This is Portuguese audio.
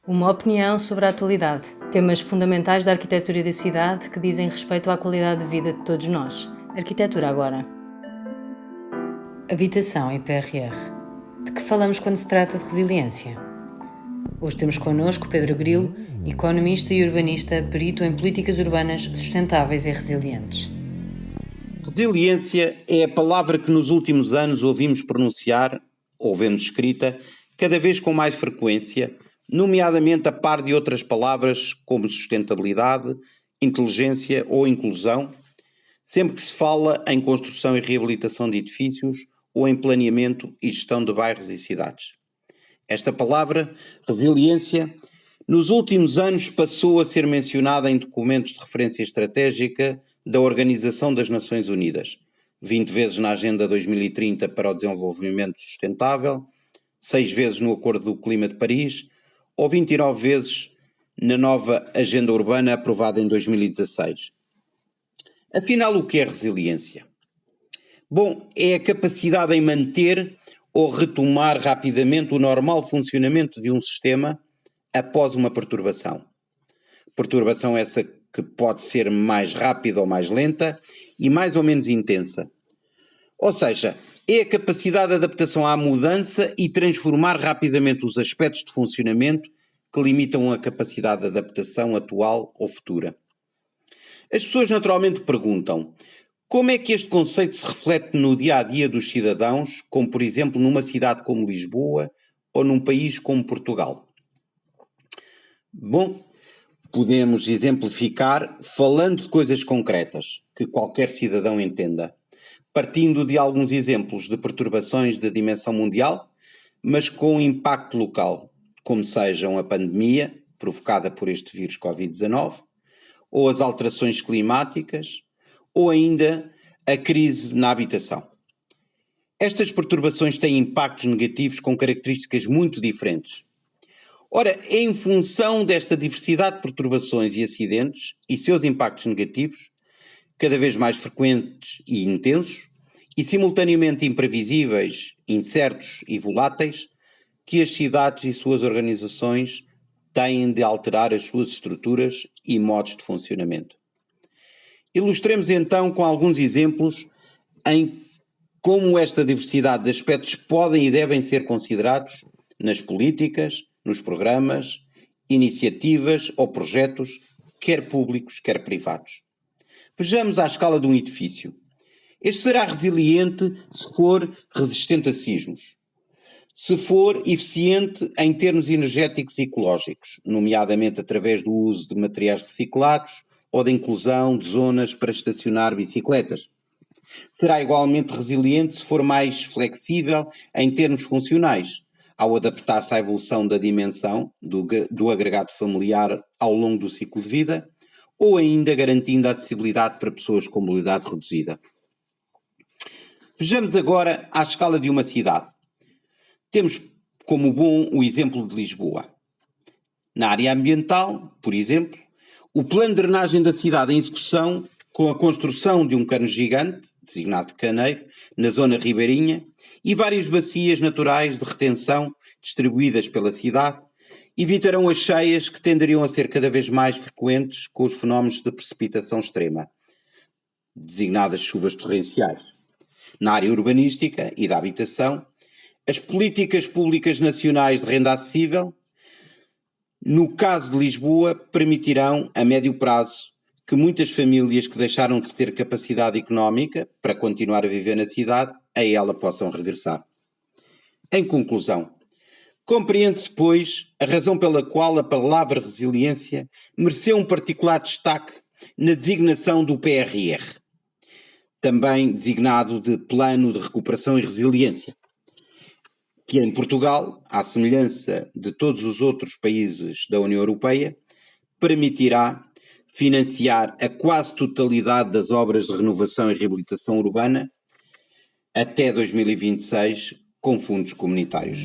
Uma opinião sobre a atualidade. Temas fundamentais da arquitetura da cidade que dizem respeito à qualidade de vida de todos nós. Arquitetura agora. Habitação e PRR. De que falamos quando se trata de resiliência? Hoje temos connosco Pedro Grilo, economista e urbanista, perito em políticas urbanas sustentáveis e resilientes. Resiliência é a palavra que nos últimos anos ouvimos pronunciar, ou vemos escrita, cada vez com mais frequência, nomeadamente a par de outras palavras como sustentabilidade, inteligência ou inclusão, sempre que se fala em construção e reabilitação de edifícios ou em planeamento e gestão de bairros e cidades. Esta palavra, resiliência, nos últimos anos passou a ser mencionada em documentos de referência estratégica da Organização das Nações Unidas, 20 vezes na Agenda 2030 para o Desenvolvimento Sustentável, 6 vezes no Acordo do Clima de Paris, ou 29 vezes na nova Agenda Urbana aprovada em 2016. Afinal, o que é resiliência? Bom, é a capacidade em manter ou retomar rapidamente o normal funcionamento de um sistema após uma perturbação. Perturbação essa que pode ser mais rápida ou mais lenta e mais ou menos intensa. Ou seja, é a capacidade de adaptação à mudança e transformar rapidamente os aspectos de funcionamento que limitam a capacidade de adaptação atual ou futura. As pessoas naturalmente perguntam: como é que este conceito se reflete no dia-a-dia dos cidadãos, como por exemplo numa cidade como Lisboa ou num país como Portugal? Bom, podemos exemplificar falando de coisas concretas que qualquer cidadão entenda, partindo de alguns exemplos de perturbações de dimensão mundial, mas com impacto local, como sejam a pandemia provocada por este vírus Covid-19, ou as alterações climáticas, ou ainda a crise na habitação. Estas perturbações têm impactos negativos com características muito diferentes. Ora, é em função desta diversidade de perturbações e acidentes e seus impactos negativos, cada vez mais frequentes e intensos, e simultaneamente imprevisíveis, incertos e voláteis, que as cidades e suas organizações têm de alterar as suas estruturas e modos de funcionamento. Ilustremos então com alguns exemplos em como esta diversidade de aspectos podem e devem ser considerados nas políticas, nos programas, iniciativas ou projetos, quer públicos, quer privados. Vejamos à escala de um edifício. Este será resiliente se for resistente a sismos, se for eficiente em termos energéticos e ecológicos, nomeadamente através do uso de materiais reciclados ou da inclusão de zonas para estacionar bicicletas. Será igualmente resiliente se for mais flexível em termos funcionais, ao adaptar-se à evolução da dimensão do agregado familiar ao longo do ciclo de vida, ou ainda garantindo a acessibilidade para pessoas com mobilidade reduzida. Vejamos agora à escala de uma cidade. Temos como bom o exemplo de Lisboa. Na área ambiental, por exemplo, o plano de drenagem da cidade em execução, com a construção de um cano gigante, designado de caneiro, na zona ribeirinha, e várias bacias naturais de retenção distribuídas pela cidade, evitarão as cheias que tenderiam a ser cada vez mais frequentes com os fenómenos de precipitação extrema, designadas chuvas torrenciais. Na área urbanística e da habitação, as políticas públicas nacionais de renda acessível, no caso de Lisboa, permitirão, a médio prazo, que muitas famílias que deixaram de ter capacidade económica para continuar a viver na cidade, a ela possam regressar. Em conclusão, compreende-se, pois, a razão pela qual a palavra resiliência mereceu um particular destaque na designação do PRR, também designado de Plano de Recuperação e Resiliência, que em Portugal, à semelhança de todos os outros países da União Europeia, permitirá financiar a quase totalidade das obras de renovação e reabilitação urbana até 2026 com fundos comunitários.